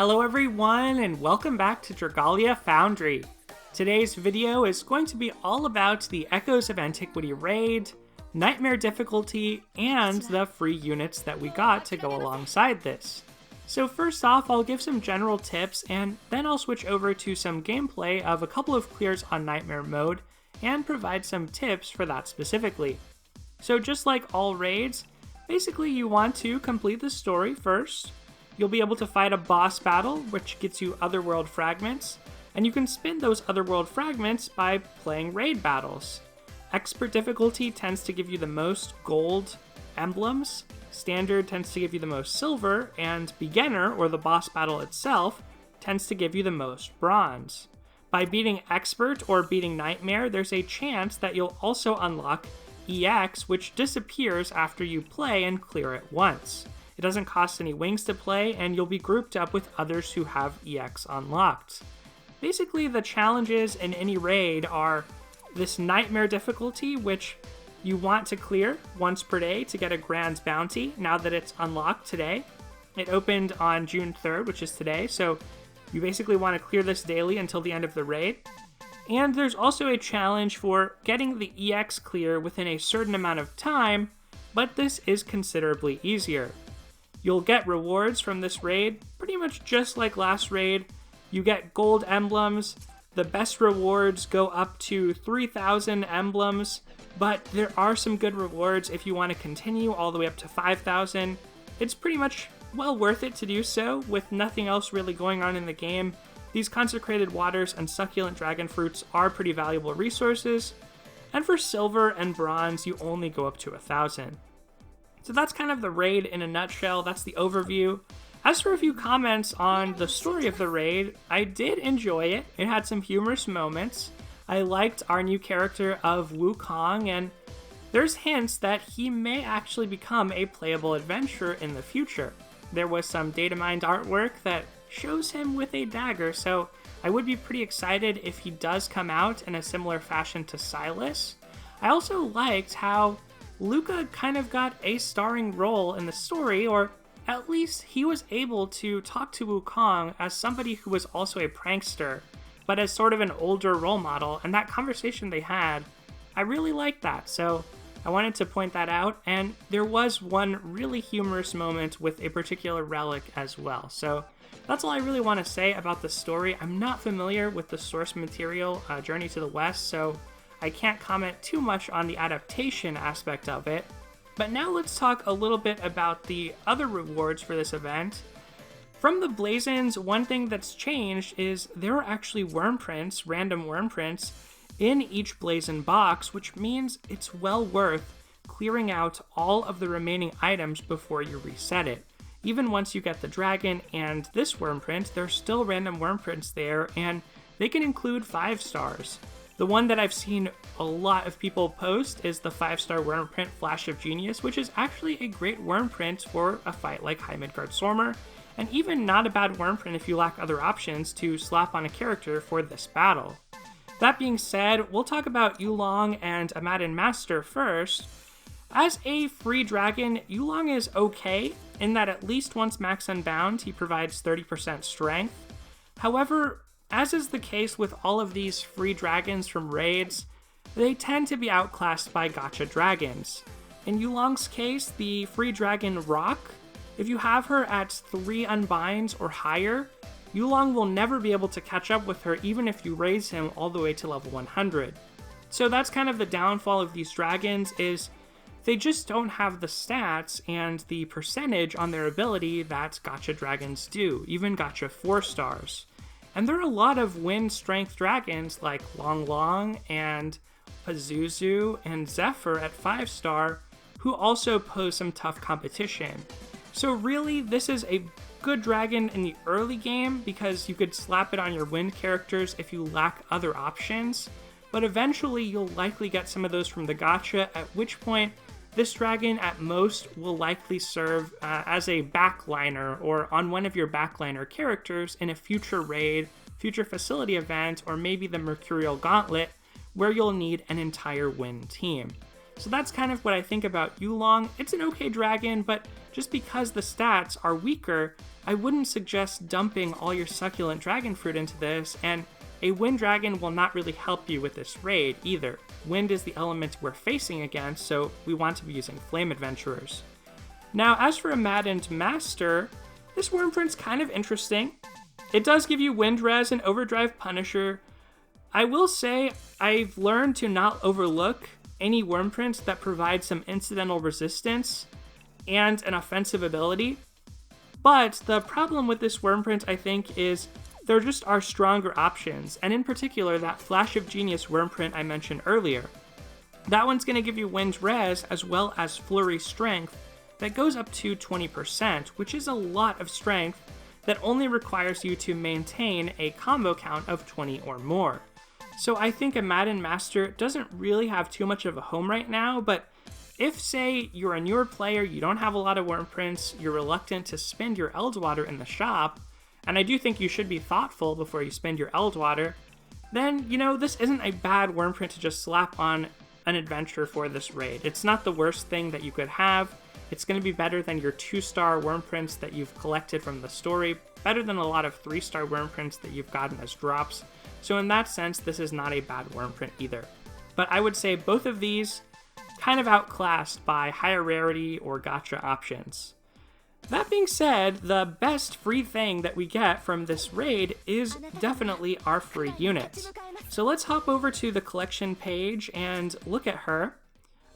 Hello everyone, and welcome back to Dragalia Foundry. Today's video is going to be all about the Echoes of Antiquity Raid, Nightmare difficulty, and the free units that we got to go alongside this. So first off, I'll give some general tips, and then I'll switch over to some gameplay of a couple of clears on Nightmare mode, and provide some tips for that specifically. So just like all raids, basically you want to complete the story first. You'll be able to fight a boss battle, which gets you Otherworld fragments, and you can spin those Otherworld fragments by playing raid battles. Expert difficulty tends to give you the most gold emblems, Standard tends to give you the most silver, and Beginner, or the boss battle itself, tends to give you the most bronze. By beating Expert or beating Nightmare, there's a chance that you'll also unlock EX, which disappears after you play and clear it once. It doesn't cost any wings to play, and you'll be grouped up with others who have EX unlocked. Basically, the challenges in any raid are this Nightmare difficulty, which you want to clear once per day to get a grand bounty now that it's unlocked today. It opened on June 3rd, which is today, so you basically want to clear this daily until the end of the raid. And there's also a challenge for getting the EX clear within a certain amount of time, but this is considerably easier. You'll get rewards from this raid, pretty much just like last raid. You get gold emblems. The best rewards go up to 3,000 emblems, but there are some good rewards if you want to continue all the way up to 5,000. It's pretty much well worth it to do so, with nothing else really going on in the game. These consecrated waters and succulent dragon fruits are pretty valuable resources, and for silver and bronze, you only go up to 1,000. So that's kind of the raid in a nutshell. That's the overview. As for a few comments on the story of the raid, I did enjoy it. It had some humorous moments. I liked our new character of Wukong, and there's hints that he may actually become a playable adventurer in the future. There was some data mined artwork that shows him with a dagger, so I would be pretty excited if he does come out in a similar fashion to Silas. I also liked how Luca kind of got a starring role in the story, or at least he was able to talk to Wukong as somebody who was also a prankster, but as sort of an older role model, and that conversation they had, I really liked that, so I wanted to point that out, and there was one really humorous moment with a particular relic as well. So that's all I really want to say about the story. I'm not familiar with the source material, Journey to the West, so I can't comment too much on the adaptation aspect of it. But now let's talk a little bit about the other rewards for this event. From the Blazons, one thing that's changed is there are actually worm prints, random worm prints, in each Blazon box, which means it's well worth clearing out all of the remaining items before you reset it. Even once you get the dragon and this worm print, there's still random worm prints there, and they can include 5 stars. The one that I've seen a lot of people post is the 5-star worm print Flash of Genius, which is actually a great worm print for a fight like High Midgard Stormer, and even not a bad worm print if you lack other options to slap on a character for this battle. That being said, we'll talk about Yulong and a Maddened Master first. As a free dragon, Yulong is okay in that at least once max unbound, he provides 30% strength. However, as is the case with all of these free dragons from raids, they tend to be outclassed by gacha dragons. In Yulong's case, the free dragon Rock, if you have her at 3 unbinds or higher, Yulong will never be able to catch up with her even if you raise him all the way to level 100. So that's kind of the downfall of these dragons, is they just don't have the stats and the percentage on their ability that gacha dragons do, even gacha 4 stars. And there are a lot of wind strength dragons like Long Long and Pazuzu and Zephyr at 5-star who also pose some tough competition. So really, this is a good dragon in the early game because you could slap it on your wind characters if you lack other options, but eventually you'll likely get some of those from the gacha, at which point this dragon at most will likely serve as a backliner or on one of your backliner characters in a future raid, future facility event, or maybe the Mercurial Gauntlet, where you'll need an entire wind team. So that's kind of what I think about Yulong. It's an okay dragon, but just because the stats are weaker, I wouldn't suggest dumping all your succulent dragon fruit into this, and a wind dragon will not really help you with this raid either. Wind is the element we're facing against, so we want to be using flame adventurers. Now, as for a Maddened Master, this Wyrmprint's kind of interesting. It does give you Wind Res and Overdrive Punisher. I will say I've learned to not overlook any Wyrmprints that provide some incidental resistance and an offensive ability. But the problem with this Wyrmprint, I think, is there just are stronger options, and in particular that Flash of Genius Wyrmprint I mentioned earlier. That one's going to give you Wind Res as well as Flurry Strength that goes up to 20%, which is a lot of strength that only requires you to maintain a combo count of 20 or more. So I think a Maddened Master doesn't really have too much of a home right now, but if, say, you're a newer player, you don't have a lot of Wyrmprints, you're reluctant to spend your Eldwater in the shop, and I do think you should be thoughtful before you spend your Eldwater, then, this isn't a bad Wyrmprint to just slap on an adventure for this raid. It's not the worst thing that you could have. It's going to be better than your 2-star Wyrmprints that you've collected from the story, better than a lot of 3-star Wyrmprints that you've gotten as drops. So in that sense, this is not a bad Wyrmprint either. But I would say both of these kind of outclassed by higher rarity or gacha options. That being said, the best free thing that we get from this raid is definitely our free units. So let's hop over to the collection page and look at her.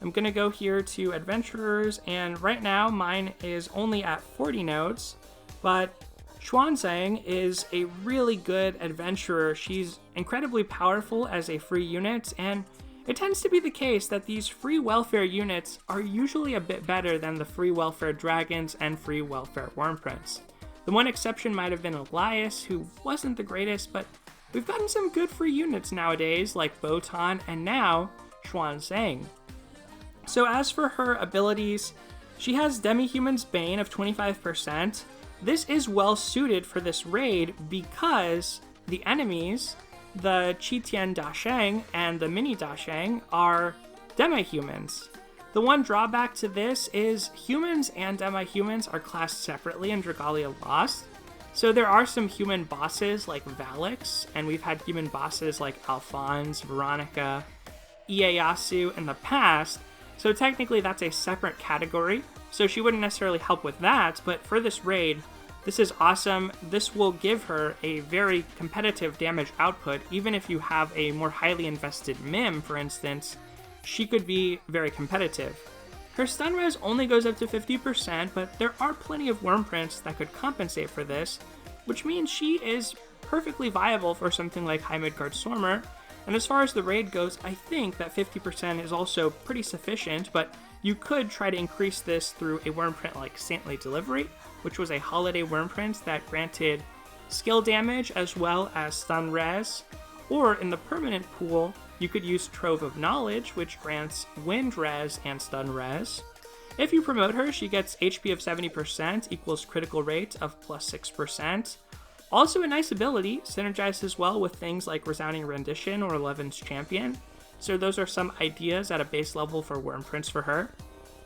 I'm going to go here to Adventurers, and right now mine is only at 40 nodes, but Xuan Zang is a really good adventurer. She's incredibly powerful as a free unit, and it tends to be the case that these free welfare units are usually a bit better than the free welfare dragons and free welfare Wyrmprints. The one exception might have been Elias, who wasn't the greatest, but we've gotten some good free units nowadays, like Botan and now Xuan Zang. So as for her abilities, she has Demi-Human's Bane of 25%. This is well suited for this raid because the enemies, the齐天大圣and the Mini Dasheng, are demi-humans. The one drawback to this is humans and demi-humans are classed separately in Dragalia Lost. So there are some human bosses like Valix, and we've had human bosses like Alphonse, Veronica, Ieyasu in the past. So technically that's a separate category, so she wouldn't necessarily help with that, but for this raid, this is awesome. This will give her a very competitive damage output. Even if you have a more highly invested Mim, for instance, she could be very competitive. Her stun res only goes up to 50%, but there are plenty of Wyrmprints that could compensate for this, which means she is perfectly viable for something like High Midgard Stormer. And as far as the raid goes, I think that 50% is also pretty sufficient, but you could try to increase this through a Wyrmprint like Saintly Delivery, which was a holiday Wyrmprint that granted skill damage as well as stun res, or in the permanent pool, you could use Trove of Knowledge, which grants wind res and stun res. If you promote her, she gets HP of 70% equals critical rate of plus 6%. Also a nice ability, synergizes well with things like Resounding Rendition or Levin's Champion. So those are some ideas at a base level for Wyrmprints for her.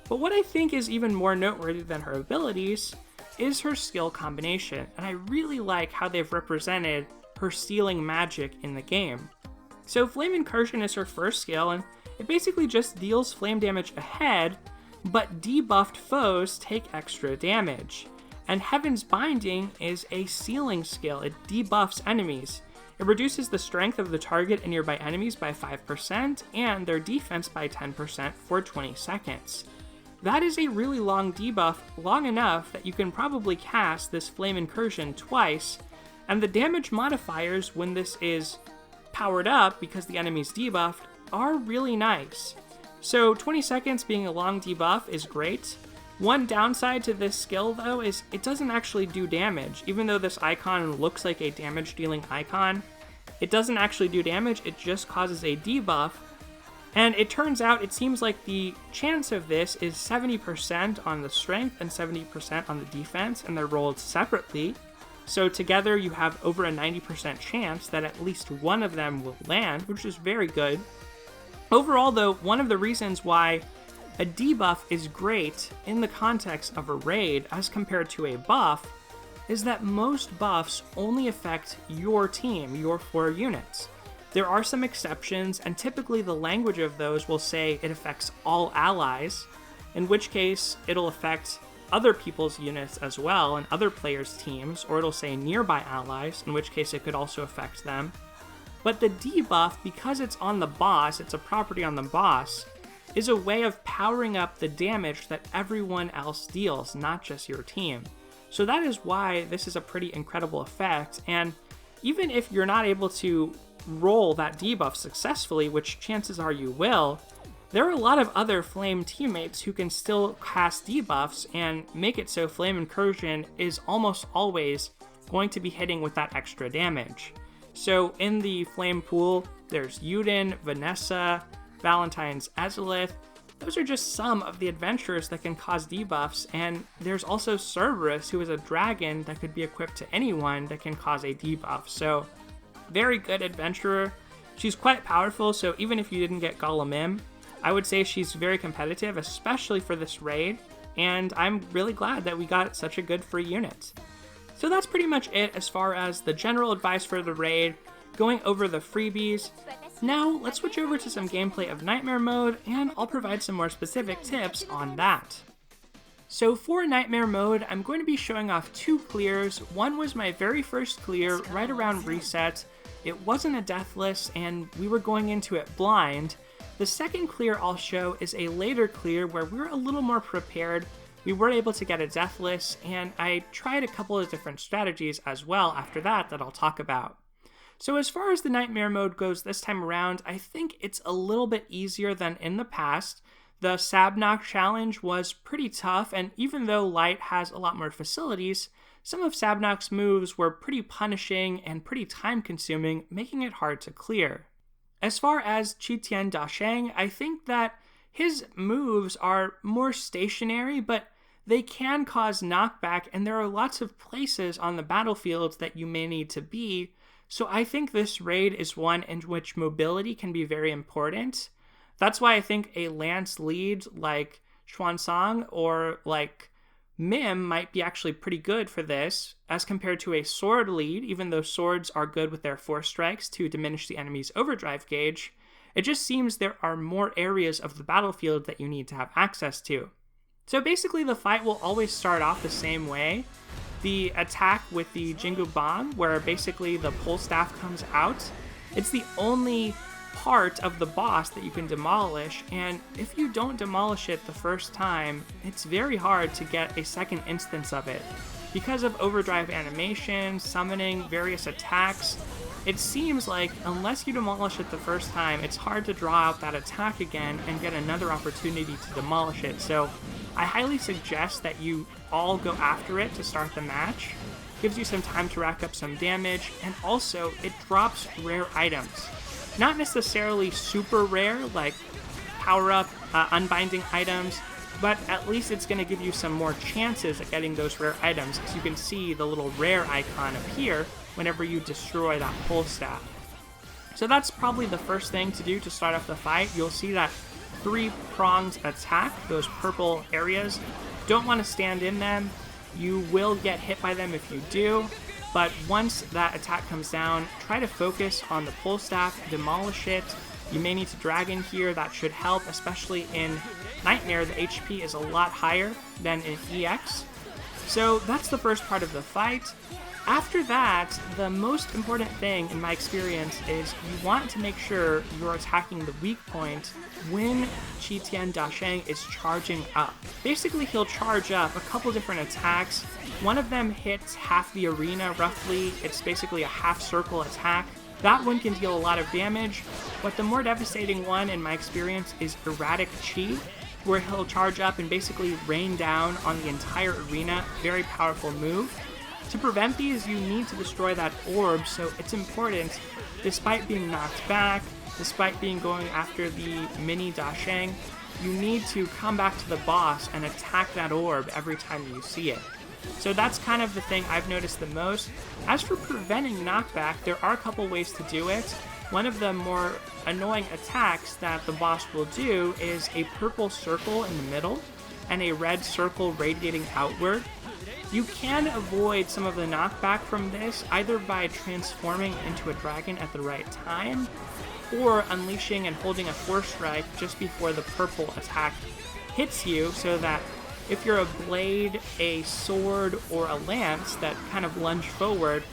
But what I think is even more noteworthy than her abilities is her skill combination, and I really like how they've represented her stealing magic in the game. So Flame Incursion is her first skill, and it basically just deals flame damage ahead, but debuffed foes take extra damage. And Heaven's Binding is a sealing skill. It debuffs enemies. It reduces the strength of the target and nearby enemies by 5% and their defense by 10% for 20 seconds. That is a really long debuff, long enough that you can probably cast this Flame Incursion twice, and the damage modifiers when this is powered up because the enemy's debuffed are really nice. So 20 seconds being a long debuff is great. One downside to this skill though is it doesn't actually do damage. Even though this icon looks like a damage dealing icon, it doesn't actually do damage, it just causes a debuff. And it turns out it seems like the chance of this is 70% on the strength and 70% on the defense, and they're rolled separately. So together you have over a 90% chance that at least one of them will land, which is very good. Overall though, one of the reasons why A debuff is great in the context of a raid as compared to a buff, is that most buffs only affect your team, your 4 units. There are some exceptions, and typically the language of those will say it affects all allies, in which case it'll affect other people's units as well and other players' teams, or it'll say nearby allies, in which case it could also affect them. But the debuff, because it's on the boss, it's a property on the boss, is a way of powering up the damage that everyone else deals, not just your team. So that is why this is a pretty incredible effect, and even if you're not able to roll that debuff successfully, which chances are you will, there are a lot of other Flame teammates who can still cast debuffs and make it so Flame Incursion is almost always going to be hitting with that extra damage. So in the Flame pool, there's Yuden, Vanessa, Valentine's Azalith. Those are just some of the adventurers that can cause debuffs, and there's also Cerberus, who is a dragon that could be equipped to anyone that can cause a debuff. So very good adventurer. She's quite powerful, so even if you didn't get Golemim, I would say she's very competitive, especially for this raid, and I'm really glad that we got such a good free unit. So that's pretty much it as far as the general advice for the raid, going over the freebies. Now let's switch over to some gameplay of Nightmare mode, and I'll provide some more specific tips on that. So for Nightmare mode, I'm going to be showing off 2 clears. One was my very first clear right around reset. It wasn't a deathless, and we were going into it blind. The second clear I'll show is a later clear where we were a little more prepared. We were able to get a deathless, and I tried a couple of different strategies as well after that I'll talk about. So as far as the Nightmare mode goes this time around, I think it's a little bit easier than in the past. The Sabnock challenge was pretty tough, and even though Light has a lot more facilities, some of Sabnock's moves were pretty punishing and pretty time-consuming, making it hard to clear. As far as齐天大圣, I think that his moves are more stationary, but they can cause knockback, and there are lots of places on the battlefield that you may need to be, so I think this raid is one in which mobility can be very important. That's why I think a lance lead like Xuan Zang or like Mim might be actually pretty good for this, as compared to a sword lead, even though swords are good with their force strikes to diminish the enemy's overdrive gauge. It just seems there are more areas of the battlefield that you need to have access to. So basically the fight will always start off the same way. The attack with the Jingu Bang, where basically the pole staff comes out. It's the only part of the boss that you can demolish, and if you don't demolish it the first time, it's very hard to get a second instance of it. Because of overdrive animation, summoning, various attacks, it seems like unless you demolish it the first time, it's hard to draw out that attack again and get another opportunity to demolish it. So I highly suggest that you all go after it to start the match. Gives you some time to rack up some damage, and also it drops rare items. Not necessarily super rare, like power-up, unbinding items, but at least it's going to give you some more chances at getting those rare items, because you can see the little rare icon appear whenever you destroy that pole staff. So that's probably the first thing to do to start off the fight. You'll see that 3-pronged attack, those purple areas. Don't want to stand in them. You will get hit by them if you do. But once that attack comes down, try to focus on the pole staff, demolish it. You may need to dragon here, that should help, especially in Nightmare. The HP is a lot higher than in EX. So that's the first part of the fight. After that, the most important thing in my experience is you want to make sure you're attacking the weak point when齐天大圣is charging up. Basically, he'll charge up a couple different attacks. One of them hits half the arena roughly. It's basically a half circle attack. That one can deal a lot of damage, but the more devastating one in my experience is Erratic Chi, where he'll charge up and basically rain down on the entire arena. Very powerful move. To prevent these, you need to destroy that orb, so it's important, despite being knocked back, despite being going after the mini Dasheng, you need to come back to the boss and attack that orb every time you see it. So that's kind of the thing I've noticed the most. As for preventing knockback, there are a couple ways to do it. one of the more annoying attacks that the boss will do is a purple circle in the middle and a red circle radiating outward. You can avoid some of the knockback from this either by transforming into a dragon at the right time or unleashing and holding a force strike just before the purple attack hits you, so that if you're a blade, a sword, or a lance that kind of lunge forward,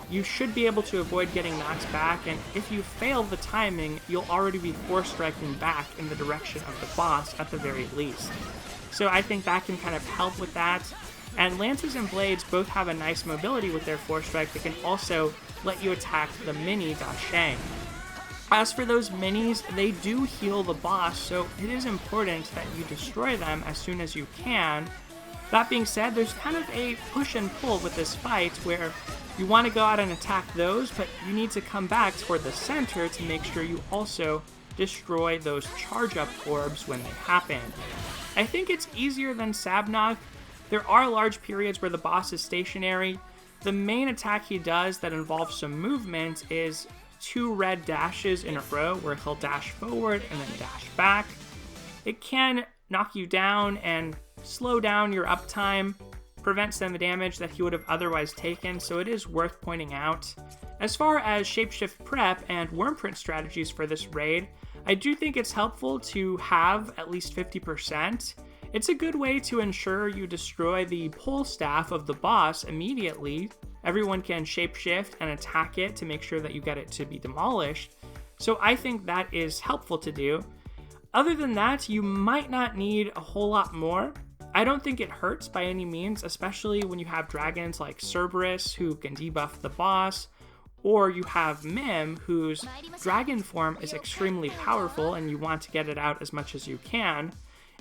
you should be able to avoid getting knocked back, and if you fail the timing, you'll already be force striking back in the direction of the boss at the very least. So I think that can kind of help with that. And lances and blades both have a nice mobility with their force strike that can also let you attack the mini Dasheng. As for those minis, they do heal the boss, so it is important that you destroy them as soon as you can. That being said, there's kind of a push and pull with this fight where you want to go out and attack those, but you need to come back toward the center to make sure you also destroy those charge-up orbs when they happen. I think it's easier than Sabnok. There are large periods where the boss is stationary. The main attack he does that involves some movement is 2 red dashes in a row where he'll dash forward and then dash back. It can knock you down and slow down your uptime, prevent some damage that he would have otherwise taken, so it is worth pointing out. As far as shapeshift prep and wormprint strategies for this raid, I do think it's helpful to have at least 50%. It's a good way to ensure you destroy the pole staff of the boss immediately. Everyone can shapeshift and attack it to make sure that you get it to be demolished. So I think that is helpful to do. Other than that, you might not need a whole lot more. I don't think it hurts by any means, especially when you have dragons like Cerberus who can debuff the boss, or you have Mim whose dragon form is extremely powerful and you want to get it out as much as you can.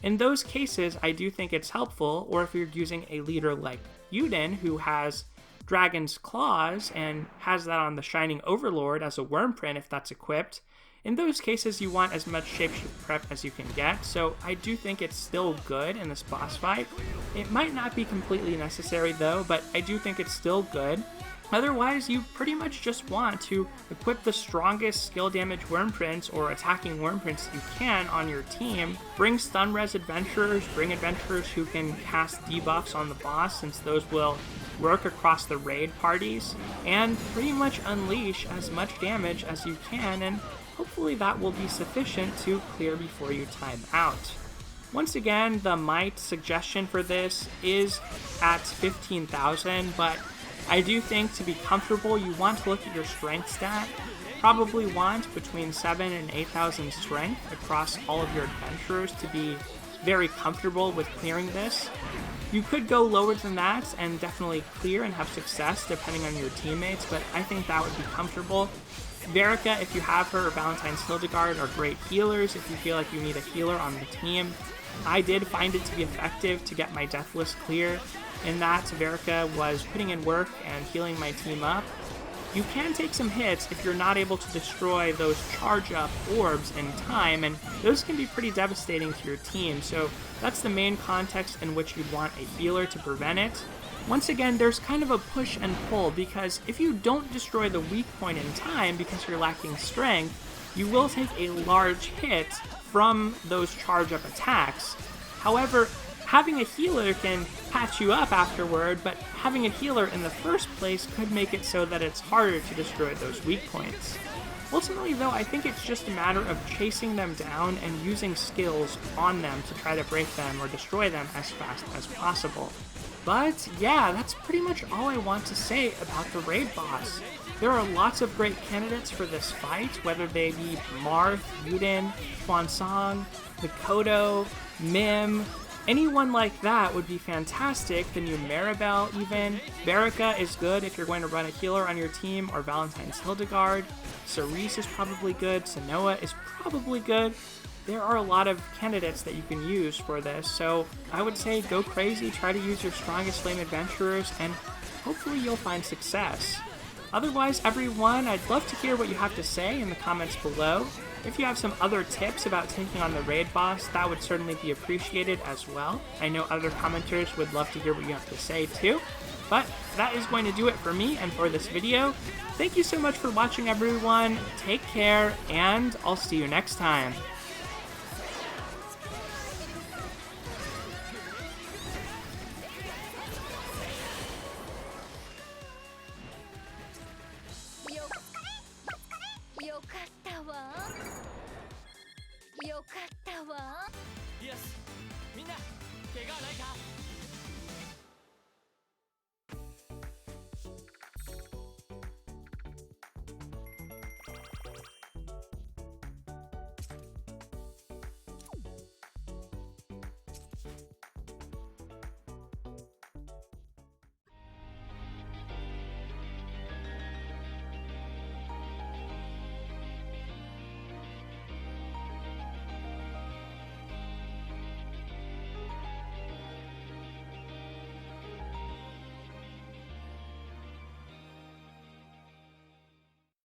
In those cases, I do think it's helpful, or if you're using a leader like Yuden who has Dragon's Claws and has that on the Shining Overlord as a wormprint if that's equipped. In those cases, you want as much shapeshift prep as you can get, so I do think it's still good in this boss fight. It might not be completely necessary though, but I do think it's still good. Otherwise, you pretty much just want to equip the strongest skill damage wormprints or attacking wormprints you can on your team. Bring stun res adventurers, bring adventurers who can cast debuffs on the boss, since those will work across the raid parties, and pretty much unleash as much damage as you can, and hopefully that will be sufficient to clear before you time out. Once again, the might suggestion for this is at 15,000, but I do think to be comfortable, you want to look at your strength stat. Probably want between 7 and 8,000 strength across all of your adventurers to be very comfortable with clearing this. You could go lower than that and definitely clear and have success depending on your teammates, but I think that would be comfortable. Verica, if you have her, or Valentine's Hildegard are great healers if you feel like you need a healer on the team. I did find it to be effective to get my Deathless clear, in that Verica was putting in work and healing my team up. You can take some hits if you're not able to destroy those charge-up orbs in time, and those can be pretty devastating to your team, so that's the main context in which you'd want a healer to prevent it. Once again, there's kind of a push and pull, because if you don't destroy the weak point in time because you're lacking strength, you will take a large hit from those charge-up attacks. However, having a healer can patch you up afterward, but having a healer in the first place could make it so that it's harder to destroy those weak points. Ultimately though, I think it's just a matter of chasing them down and using skills on them to try to break them or destroy them as fast as possible. But yeah, that's pretty much all I want to say about the raid boss. There are lots of great candidates for this fight, whether they be Marth, Yuden, Xuan Zang, Mikoto, Mim. Anyone like that would be fantastic. The new Maribel even. Verica is good if you're going to run a healer on your team, or Valentine's Hildegard. Cerise is probably good. Sanoa is probably good. There are a lot of candidates that you can use for this, so I would say go crazy, try to use your strongest flame adventurers, and hopefully you'll find success. Otherwise, everyone, I'd love to hear what you have to say in the comments below. If you have some other tips about taking on the raid boss, that would certainly be appreciated as well. I know other commenters would love to hear what you have to say too. But that is going to do it for me and for this video. Thank you so much for watching, everyone. Take care, and I'll see you next time. Yes! みんな、怪我はないか？